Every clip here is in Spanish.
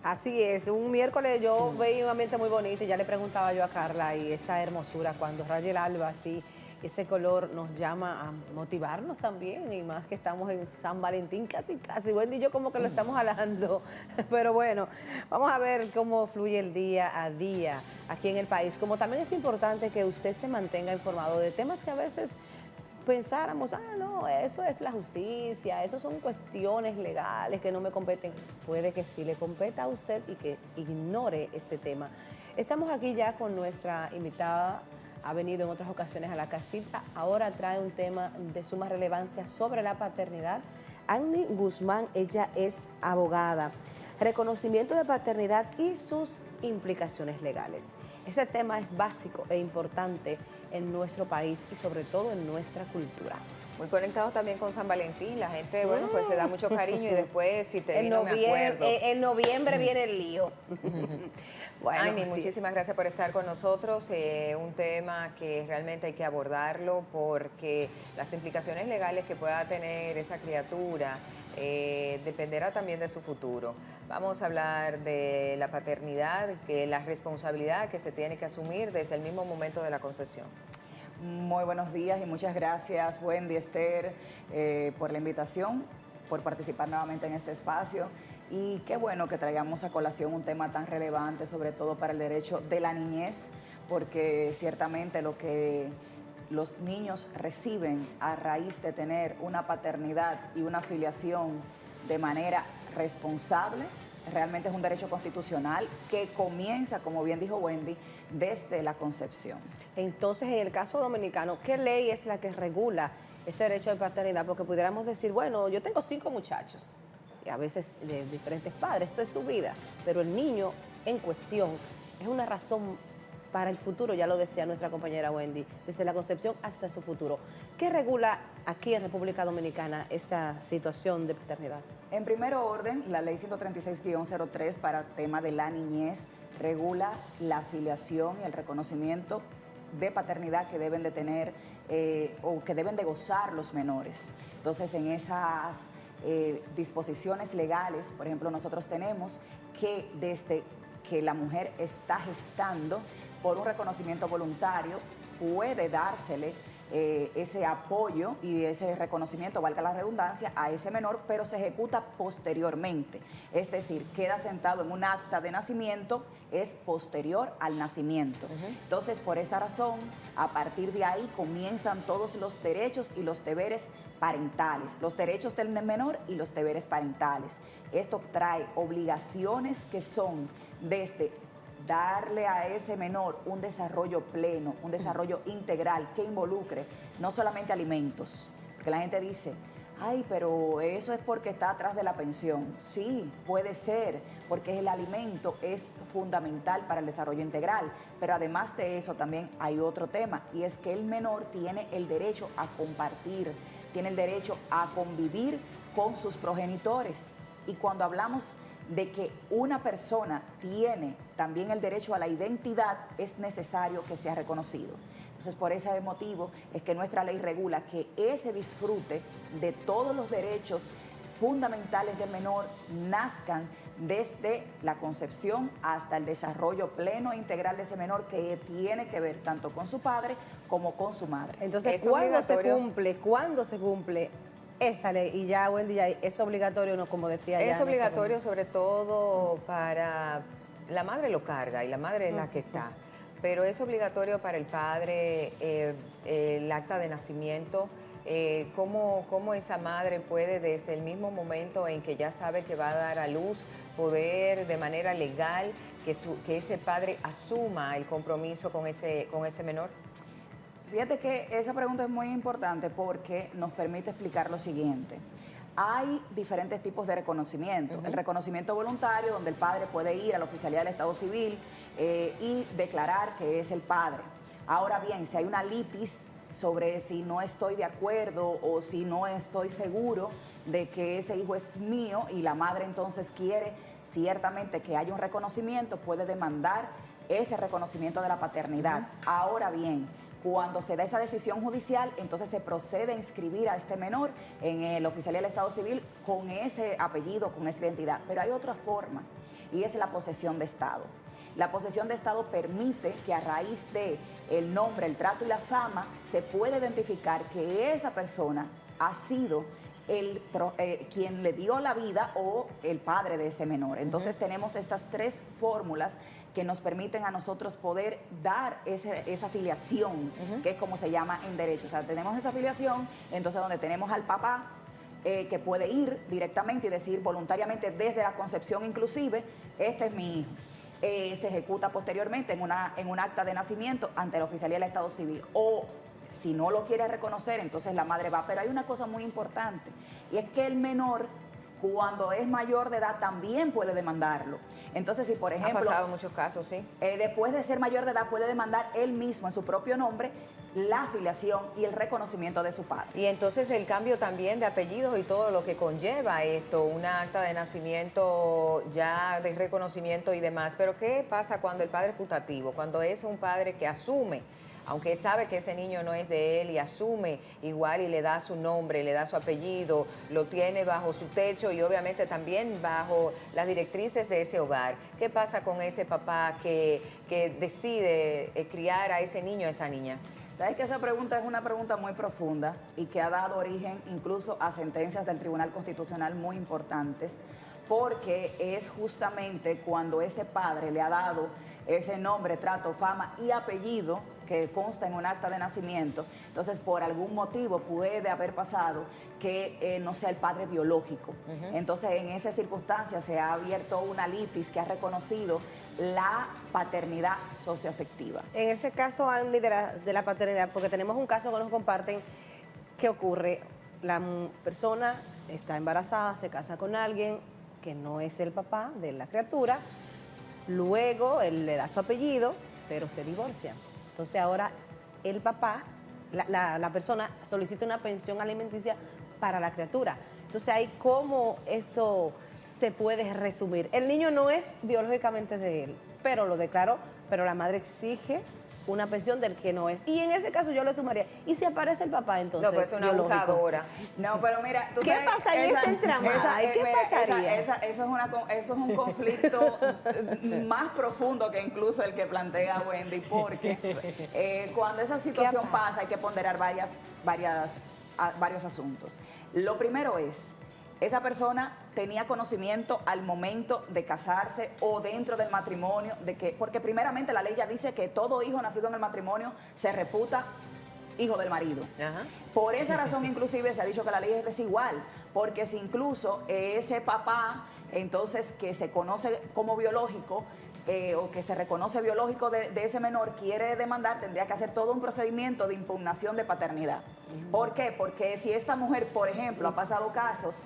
Así es, un miércoles yo veía un ambiente muy bonito y ya le preguntaba yo a Carla y esa hermosura cuando raya el alba así, ese color nos llama a motivarnos también y más que estamos en San Valentín casi, Wendy y yo como que lo estamos jalando, pero bueno, vamos a ver cómo fluye el día a día aquí en el país, como también es importante que usted se mantenga informado de temas que a veces pensáramos, no, eso es la justicia, eso son cuestiones legales que no me competen. Puede que sí le competa a usted y que ignore este tema. Estamos aquí ya con nuestra invitada, ha venido en otras ocasiones a la casita, ahora trae un tema de suma relevancia sobre la paternidad. Annie Guzmán, ella es abogada, reconocimiento de paternidad y sus implicaciones legales. Ese tema es básico e importante en nuestro país y sobre todo en nuestra cultura. Muy conectados también con San Valentín, la gente, bueno, pues se da mucho cariño y después si te vino me acuerdo. En noviembre viene el lío. Bueno, Annie, muchísimas gracias por estar con nosotros. Un tema que realmente hay que abordarlo porque las implicaciones legales que pueda tener esa criatura dependerá también de su futuro. Vamos a hablar de la paternidad, que la responsabilidad que se tiene que asumir desde el mismo momento de la concepción. Muy buenos días y muchas gracias, Wendy, Esther, por la invitación, por participar nuevamente en este espacio. Y qué bueno que traigamos a colación un tema tan relevante, sobre todo para el derecho de la niñez, porque ciertamente lo que los niños reciben a raíz de tener una paternidad y una filiación de manera responsable, realmente es un derecho constitucional que comienza, como bien dijo Wendy, desde la concepción. Entonces, en el caso dominicano, ¿qué ley es la que regula ese derecho de paternidad? Porque pudiéramos decir, bueno, yo tengo 5 muchachos, y a veces de diferentes padres, eso es su vida, pero el niño en cuestión es una razón para el futuro, ya lo decía nuestra compañera Wendy, desde la concepción hasta su futuro. ¿Qué regula aquí en República Dominicana esta situación de paternidad? En primer orden, la ley 136-03 para tema de la niñez regula la filiación y el reconocimiento de paternidad que deben de tener o que deben de gozar los menores. Entonces, en esas disposiciones legales, por ejemplo, nosotros tenemos que desde que la mujer está gestando, por un reconocimiento voluntario, puede dársele ese apoyo y ese reconocimiento, valga la redundancia, a ese menor, pero se ejecuta posteriormente. Es decir, queda sentado en un acta de nacimiento, es posterior al nacimiento. Entonces, por esta razón, a partir de ahí comienzan todos los derechos y los deberes parentales, los derechos del menor y los deberes parentales. Esto trae obligaciones que son desde darle a ese menor un desarrollo pleno, un desarrollo integral que involucre no solamente alimentos, porque la gente dice, ay, pero eso es porque está atrás de la pensión. Sí, puede ser, porque el alimento es fundamental para el desarrollo integral, pero además de eso también hay otro tema, y es que el menor tiene el derecho a compartir, tiene el derecho a convivir con sus progenitores. Y cuando hablamos de que una persona tiene también el derecho a la identidad, es necesario que sea reconocido. Entonces, por ese motivo es que nuestra ley regula que ese disfrute de todos los derechos fundamentales del menor nazcan desde la concepción hasta el desarrollo pleno e integral de ese menor, que tiene que ver tanto con su padre como con su madre. Entonces, ¿cuándo se cumple esa ley? Y ya, Wendy, ya es obligatorio, ¿no? Como decía ya. Es obligatorio sobre todo para... La madre lo carga y la madre es la que está, pero es obligatorio para el padre el acta de nacimiento, cómo esa madre puede desde el mismo momento en que ya sabe que va a dar a luz, poder de manera legal que ese padre asuma el compromiso con ese menor. Fíjate que esa pregunta es muy importante porque nos permite explicar lo siguiente. Hay diferentes tipos de reconocimiento. El reconocimiento voluntario, donde el padre puede ir a la oficialía del Estado Civil y declarar que es el padre. Ahora bien, si hay una litis sobre si no estoy de acuerdo o si no estoy seguro de que ese hijo es mío y la madre entonces quiere ciertamente que haya un reconocimiento, puede demandar ese reconocimiento de la paternidad. Ahora bien, cuando se da esa decisión judicial, entonces se procede a inscribir a este menor en la oficialía del Estado Civil con ese apellido, con esa identidad. Pero hay otra forma, y es la posesión de Estado. La posesión de Estado permite que a raíz de el nombre, el trato y la fama se pueda identificar que esa persona ha sido quien le dio la vida o el padre de ese menor. Entonces tenemos estas tres fórmulas que nos permiten a nosotros poder dar esa filiación, que es como se llama en derecho. O sea, tenemos esa filiación, entonces donde tenemos al papá, que puede ir directamente y decir voluntariamente desde la concepción inclusive, este es mi hijo. Se ejecuta posteriormente en un acta de nacimiento ante la Oficialía del Estado Civil. O si no lo quiere reconocer, entonces la madre va. Pero hay una cosa muy importante, y es que el menor, cuando es mayor de edad, también puede demandarlo. Entonces, si por ejemplo... Ha pasado en muchos casos, sí. Después de ser mayor de edad, puede demandar él mismo en su propio nombre la afiliación y el reconocimiento de su padre. Y entonces el cambio también de apellidos y todo lo que conlleva esto, una acta de nacimiento ya de reconocimiento y demás. Pero ¿qué pasa cuando el padre es putativo? Cuando es un padre que asume, aunque sabe que ese niño no es de él, y asume igual y le da su nombre, le da su apellido, lo tiene bajo su techo y obviamente también bajo las directrices de ese hogar. ¿Qué pasa con ese papá que decide criar a ese niño, a esa niña? Sabes que esa pregunta es una pregunta muy profunda y que ha dado origen incluso a sentencias del Tribunal Constitucional muy importantes, porque es justamente cuando ese padre le ha dado ese nombre, trato, fama y apellido que consta en un acta de nacimiento. Entonces, por algún motivo puede haber pasado que no sea el padre biológico. Entonces, en esa circunstancia se ha abierto una litis que ha reconocido la paternidad socioafectiva. En ese caso, Andy, de la paternidad, porque tenemos un caso que nos comparten, ¿qué ocurre? La persona está embarazada, se casa con alguien que no es el papá de la criatura, luego él le da su apellido, pero se divorcian. Entonces ahora el papá, la persona solicita una pensión alimenticia para la criatura. Entonces ahí cómo esto se puede resumir. El niño no es biológicamente de él, pero lo declaró, pero la madre exige una pensión del que no es. Y en ese caso yo le sumaría, ¿y si aparece el papá entonces? No, pues es una abusadora. No, pero mira, ¿qué pasa en esa entramada? ¿Qué pasaría? Eso es un conflicto más profundo que incluso el que plantea Wendy, porque cuando esa situación pasa hay que ponderar varios asuntos. Lo primero es, esa persona tenía conocimiento al momento de casarse o dentro del matrimonio, porque primeramente la ley ya dice que todo hijo nacido en el matrimonio se reputa hijo del marido. Ajá. Por esa razón inclusive se ha dicho que la ley es desigual, porque si incluso ese papá, entonces que se conoce como biológico, o que se reconoce biológico de ese menor, quiere demandar, tendría que hacer todo un procedimiento de impugnación de paternidad. ¿Por qué? Porque si esta mujer, por ejemplo, ha pasado casos,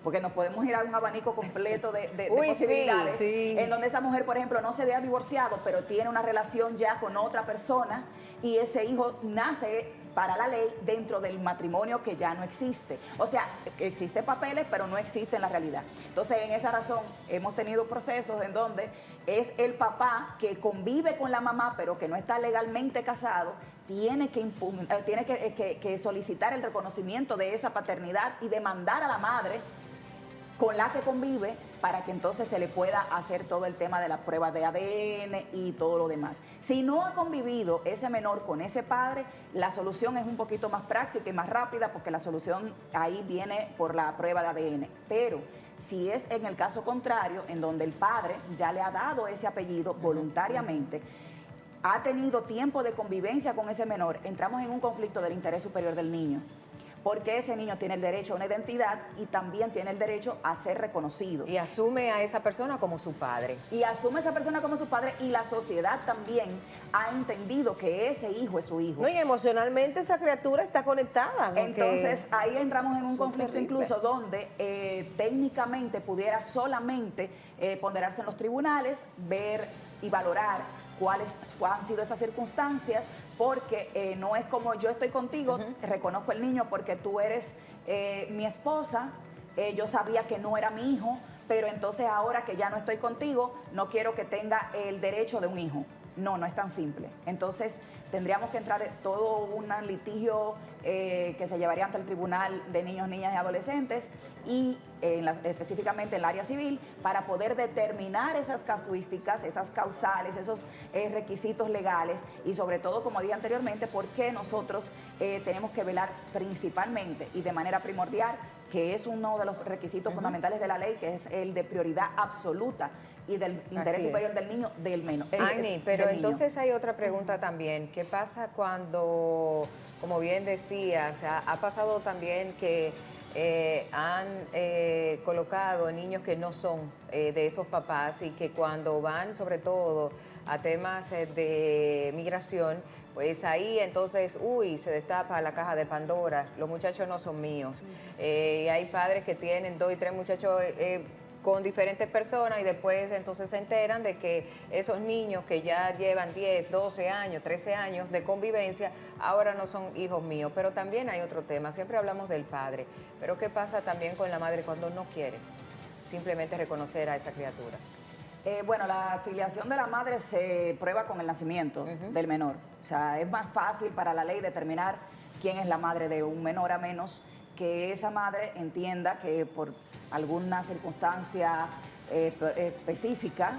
porque nos podemos ir a un abanico completo de posibilidades, sí. En donde esta mujer, por ejemplo, no se había divorciado, pero tiene una relación ya con otra persona y ese hijo nace para la ley dentro del matrimonio que ya no existe. O sea, existen papeles, pero no existe en la realidad. Entonces, en esa razón, hemos tenido procesos en donde es el papá que convive con la mamá, pero que no está legalmente casado, tiene que solicitar el reconocimiento de esa paternidad y demandar a la madre con la que convive para que entonces se le pueda hacer todo el tema de la prueba de ADN y todo lo demás. Si no ha convivido ese menor con ese padre, la solución es un poquito más práctica y más rápida porque la solución ahí viene por la prueba de ADN. Pero si es en el caso contrario, en donde el padre ya le ha dado ese apellido voluntariamente, ha tenido tiempo de convivencia con ese menor, entramos en un conflicto del interés superior del niño. Porque ese niño tiene el derecho a una identidad y también tiene el derecho a ser reconocido. Y asume a esa persona como su padre. Y asume a esa persona como su padre y la sociedad también ha entendido que ese hijo es su hijo. No, y emocionalmente esa criatura está conectada. Entonces ahí entramos en un conflicto incluso donde técnicamente pudiera solamente ponderarse en los tribunales, ver y valorar cuáles han sido esas circunstancias, porque no es como yo estoy contigo, reconozco el niño porque tú eres mi esposa, yo sabía que no era mi hijo, pero entonces ahora que ya no estoy contigo, no quiero que tenga el derecho de un hijo. No, no es tan simple. Entonces tendríamos que entrar en todo un litigio que se llevaría ante el Tribunal de Niños, Niñas y Adolescentes y específicamente en el área civil, para poder determinar esas casuísticas, esas causales, esos requisitos legales y sobre todo, como dije anteriormente, por qué nosotros tenemos que velar principalmente y de manera primordial, que es uno de los requisitos fundamentales de la ley, que es el de prioridad absoluta y del interés superior del niño, del menor. Agni, pero entonces hay otra pregunta también. ¿Qué pasa cuando, como bien decías, ha pasado también que han colocado niños que no son de esos papás y que cuando van sobre todo a temas de migración, pues ahí entonces, se destapa la caja de Pandora, los muchachos no son míos. Y hay padres que tienen 2 y 3 muchachos con diferentes personas y después entonces se enteran de que esos niños que ya llevan 10, 12 años, 13 años de convivencia, ahora no son hijos míos. Pero también hay otro tema, siempre hablamos del padre, pero ¿qué pasa también con la madre cuando no quiere simplemente reconocer a esa criatura? Bueno, la filiación de la madre se prueba con el nacimiento del menor. O sea, es más fácil para la ley determinar quién es la madre de un menor, a menos que esa madre entienda que por alguna circunstancia específica,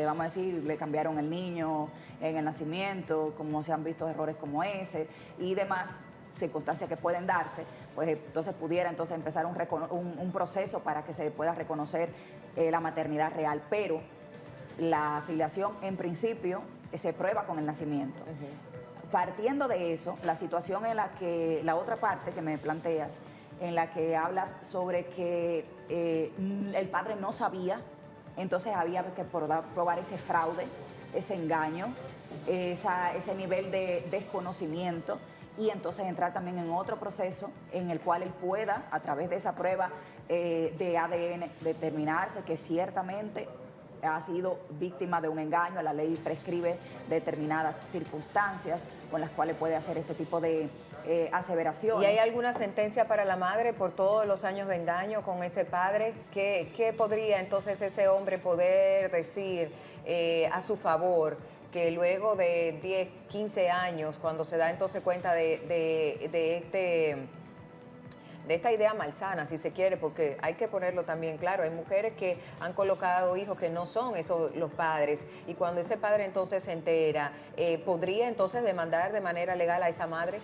vamos a decir, le cambiaron el niño en el nacimiento, como se han visto errores como ese y demás circunstancias que pueden darse, pues entonces pudiera empezar un proceso para que se pueda reconocer la maternidad real, pero la filiación en principio se prueba con el nacimiento. Partiendo de eso, la situación en la que, la otra parte que me planteas, en la que hablas sobre que el padre no sabía, entonces había que probar ese fraude, ese engaño, ese nivel de desconocimiento y entonces entrar también en otro proceso en el cual él pueda, a través de esa prueba de ADN, determinarse que ciertamente ha sido víctima de un engaño. La ley prescribe determinadas circunstancias con las cuales puede hacer este tipo de aseveraciones. ¿Y hay alguna sentencia para la madre por todos los años de engaño con ese padre? ¿Qué podría entonces ese hombre poder decir a su favor? Que luego de 10, 15 años, cuando se da entonces cuenta de esta idea malsana, si se quiere, porque hay que ponerlo también claro, hay mujeres que han colocado hijos que no son esos los padres, y cuando ese padre entonces se entera, ¿podría entonces demandar de manera legal a esa madre?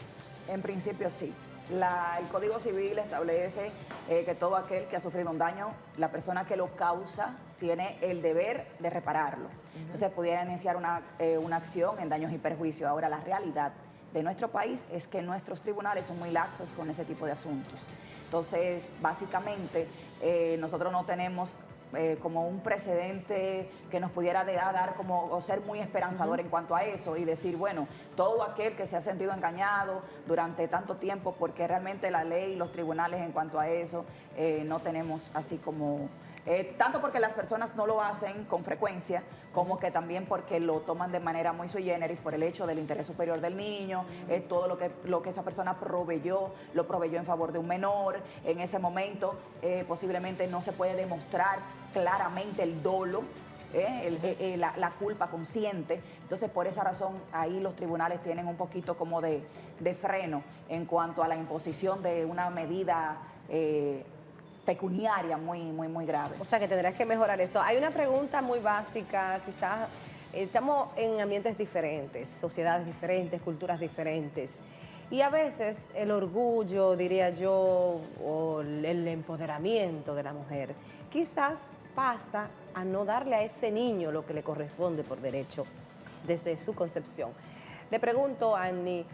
En principio sí. El Código Civil establece que todo aquel que ha sufrido un daño, la persona que lo causa tiene el deber de repararlo. Entonces pudiera iniciar una acción en daños y perjuicios. Ahora, la realidad de nuestro país es que nuestros tribunales son muy laxos con ese tipo de asuntos. Entonces, básicamente, nosotros no tenemos como un precedente que nos pudiera dar como o ser muy esperanzador en cuanto a eso y decir, bueno, todo aquel que se ha sentido engañado durante tanto tiempo, porque realmente la ley y los tribunales en cuanto a eso no tenemos así como... tanto porque las personas no lo hacen con frecuencia, como que también porque lo toman de manera muy sui generis por el hecho del interés superior del niño, todo lo que esa persona lo proveyó en favor de un menor. En ese momento posiblemente no se puede demostrar claramente el dolo, la culpa consciente. Entonces, por esa razón, ahí los tribunales tienen un poquito como de freno en cuanto a la imposición de una medida pecuniaria muy grave. O sea, que tendrás que mejorar eso. Hay una pregunta muy básica, quizás estamos en ambientes diferentes, sociedades diferentes, culturas diferentes. Y a veces el orgullo, diría yo, o el empoderamiento de la mujer, quizás pasa a no darle a ese niño lo que le corresponde por derecho desde su concepción. Le pregunto, Annie,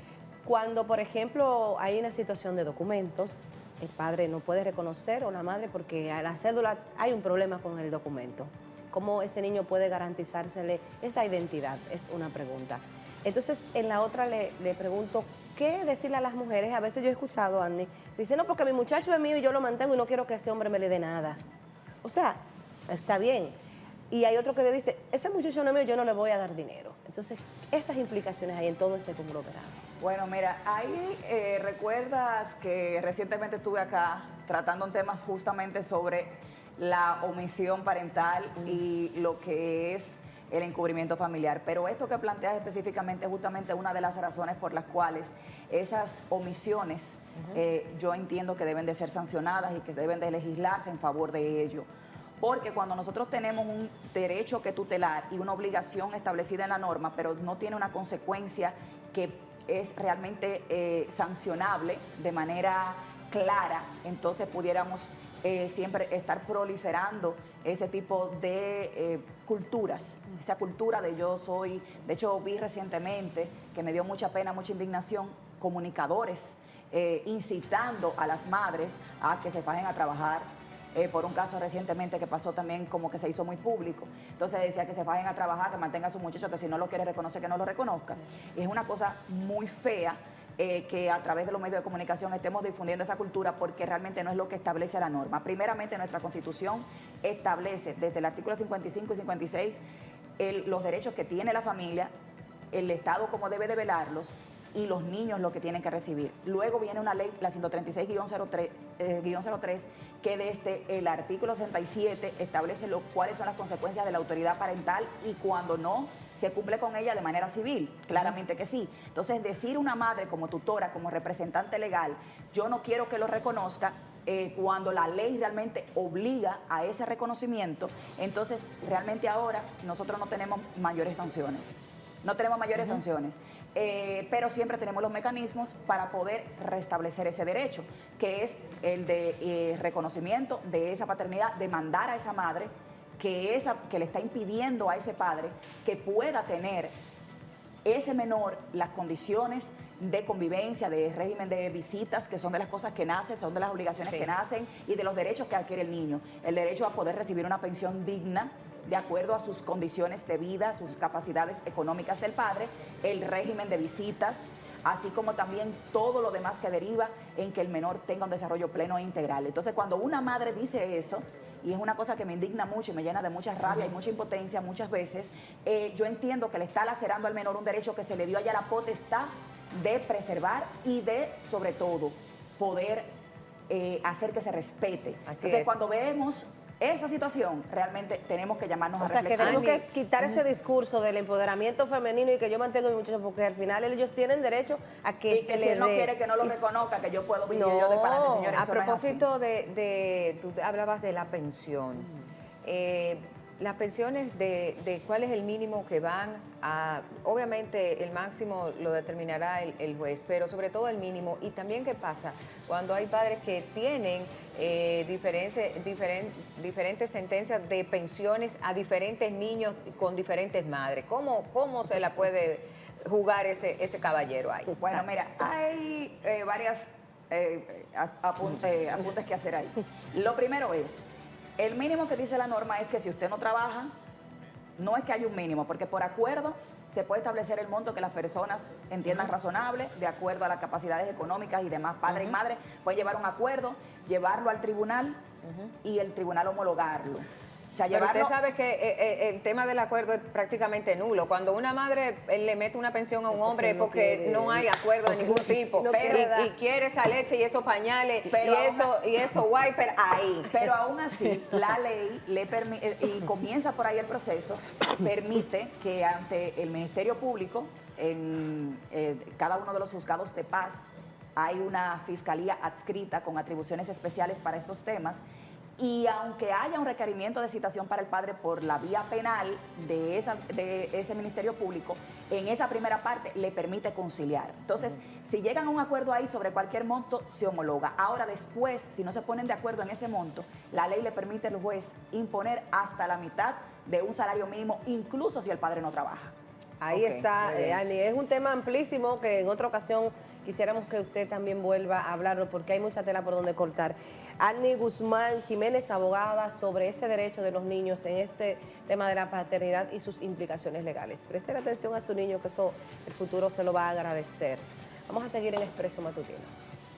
cuando, por ejemplo, hay una situación de documentos, el padre no puede reconocer o la madre porque a la cédula hay un problema con el documento. ¿Cómo ese niño puede garantizársele esa identidad? Es una pregunta. Entonces, en la otra le pregunto, ¿qué decirle a las mujeres? A veces yo he escuchado a Annie, dice, no, porque mi muchacho es mío y yo lo mantengo y no quiero que ese hombre me le dé nada. O sea, está bien. Y hay otro que le dice, ese muchacho no es mío, yo no le voy a dar dinero. Entonces, esas implicaciones hay en todo ese conglomerado. Bueno, mira, ahí recuerdas que recientemente estuve acá tratando un tema justamente sobre la omisión parental y lo que es el encubrimiento familiar. Pero esto que planteas específicamente es justamente una de las razones por las cuales esas omisiones yo entiendo que deben de ser sancionadas y que deben de legislarse en favor de ello. Porque cuando nosotros tenemos un derecho que tutelar y una obligación establecida en la norma, pero no tiene una consecuencia que es realmente sancionable de manera clara, entonces pudiéramos siempre estar proliferando ese tipo de culturas, esa cultura de yo soy. De hecho, vi recientemente, que me dio mucha pena, mucha indignación, comunicadores incitando a las madres a que se fajen a trabajar, por un caso recientemente que pasó también, como que se hizo muy público. Entonces decía que se fajen a trabajar, que mantenga a su muchacho, que si no lo quiere reconocer, que no lo reconozca. Es una cosa muy fea que a través de los medios de comunicación estemos difundiendo esa cultura, porque realmente no es lo que establece la norma. Primeramente, nuestra Constitución establece desde el artículo 55 y 56 los derechos que tiene la familia, el Estado cómo debe de velarlos, y los niños lo que tienen que recibir. Luego viene una ley, la 136-03, que desde el artículo 67 establece cuáles son las consecuencias de la autoridad parental y cuando no se cumple con ella de manera civil, claramente que sí. Entonces, decir una madre como tutora, como representante legal, yo no quiero que lo reconozca, cuando la ley realmente obliga a ese reconocimiento, entonces realmente ahora nosotros no tenemos mayores sanciones. No tenemos mayores sanciones, pero siempre tenemos los mecanismos para poder restablecer ese derecho, que es el de reconocimiento de esa paternidad, demandar a esa madre que le está impidiendo a ese padre que pueda tener ese menor las condiciones de convivencia, de régimen de visitas, que son de las cosas que nacen, son de las obligaciones que nacen y de los derechos que adquiere el niño. El derecho a poder recibir una pensión digna, de acuerdo a sus condiciones de vida, sus capacidades económicas del padre, el régimen de visitas, así como también todo lo demás que deriva en que el menor tenga un desarrollo pleno e integral. Entonces, cuando una madre dice eso, y es una cosa que me indigna mucho y me llena de mucha rabia y mucha impotencia muchas veces, yo entiendo que le está lacerando al menor un derecho que se le dio allá la potestad de preservar y de, sobre todo, poder hacer que se respete. Entonces, cuando vemos esa situación, realmente tenemos que llamarnos a reflexionar. O sea, que tenemos que quitar ese discurso del empoderamiento femenino y que yo mantengo a mi muchacho, porque al final ellos tienen derecho a que se les dé. Si él no quiere que no lo reconozca, que yo puedo vivir yo de para adelante, señores. A propósito tú hablabas de la pensión. Las pensiones de cuál es el mínimo que van a, obviamente el máximo lo determinará el juez, pero sobre todo el mínimo. Y también qué pasa cuando hay padres que tienen diferentes sentencias de pensiones a diferentes niños con diferentes madres. ¿Cómo se la puede jugar ese caballero ahí? Bueno, mira, hay varias apuntes que hacer ahí. Lo primero es, el mínimo que dice la norma es que si usted no trabaja, no es que haya un mínimo, porque por acuerdo se puede establecer el monto que las personas entiendan razonable, de acuerdo a las capacidades económicas y demás. Padre y madre pueden llevar un acuerdo, llevarlo al tribunal y el tribunal homologarlo. O sea, pero usted sabe que el tema del acuerdo es prácticamente nulo. Cuando una madre le mete una pensión a un hombre es porque no hay acuerdo de ningún tipo. Y quiere esa leche y esos pañales y eso wiper ahí. Pero aún así, la ley le permite, y comienza por ahí el proceso, permite que ante el Ministerio Público, en cada uno de los juzgados de paz, hay una fiscalía adscrita con atribuciones especiales para estos temas. Y aunque haya un requerimiento de citación para el padre por la vía penal de ese Ministerio Público, en esa primera parte le permite conciliar. Entonces, si llegan a un acuerdo ahí sobre cualquier monto, se homologa. Ahora, después, si no se ponen de acuerdo en ese monto, la ley le permite al juez imponer hasta la mitad de un salario mínimo, incluso si el padre no trabaja. Ahí está, Ani. Es un tema amplísimo que en otra ocasión quisiéramos que usted también vuelva a hablarlo porque hay mucha tela por donde cortar. Ani Guzmán Jiménez, abogada, sobre ese derecho de los niños en este tema de la paternidad y sus implicaciones legales. Presten atención a su niño, que eso el futuro se lo va a agradecer. Vamos a seguir en Expreso Matutino.